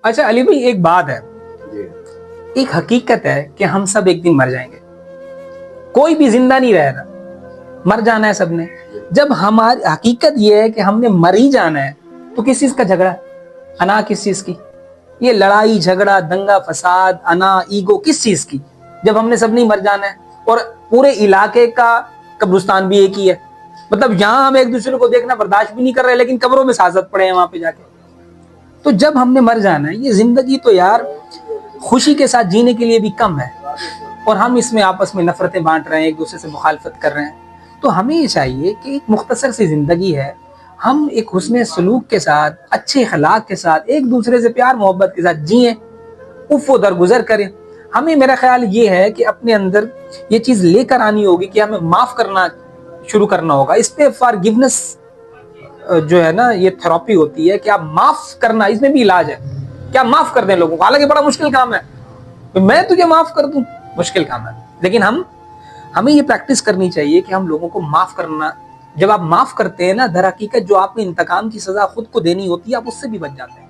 اچھا علی بھائی ایک بات ہے، ایک حقیقت ہے کہ ہم سب ایک دن مر جائیں گے، کوئی بھی زندہ نہیں رہے گا، مر جانا ہے سب نے۔ جب ہماری حقیقت یہ ہے کہ ہم نے مر ہی جانا ہے تو کس چیز کا جھگڑا، انا کس چیز کی، یہ لڑائی جھگڑا دنگا فساد انا ایگو کس چیز کی، جب ہم نے سب نہیں مر جانا ہے؟ اور پورے علاقے کا قبرستان بھی ایک ہی ہے، مطلب یہاں ہم ایک دوسرے کو دیکھنا برداشت بھی نہیں کر رہے لیکن قبروں میں سازت پڑے ہیں وہاں پہ جا کے۔ تو جب ہم نے مر جانا ہے، یہ زندگی تو یار خوشی کے ساتھ جینے کے لیے بھی کم ہے، اور ہم اس میں آپس میں نفرتیں بانٹ رہے ہیں، ایک دوسرے سے مخالفت کر رہے ہیں۔ تو ہمیں یہ چاہیے کہ ایک مختصر سی زندگی ہے، ہم ایک حسن سلوک کے ساتھ، اچھے اخلاق کے ساتھ، ایک دوسرے سے پیار محبت کے ساتھ جئیں، اف و درگزر کریں۔ ہمیں میرا خیال یہ ہے کہ اپنے اندر یہ چیز لے کر آنی ہوگی کہ ہمیں معاف کرنا شروع کرنا ہوگا۔ اس پہ فارگیونیس جو ہے نا، یہ تھراپی ہوتی ہے کہ آپ معاف کرنا، اس میں بھی علاج ہے کہ آپ معاف کر دیں لوگوں کو، حالانکہ بڑا مشکل کام ہے، میں تجھے معاف کر دوں، مشکل کام ہے، لیکن ہمیں یہ پریکٹس کرنی چاہیے کہ ہم لوگوں کو معاف کرنا۔ جب آپ معاف کرتے ہیں نا، در حقیقت جو آپ نے انتقام کی سزا خود کو دینی ہوتی ہے آپ اس سے بھی بچ جاتے ہیں۔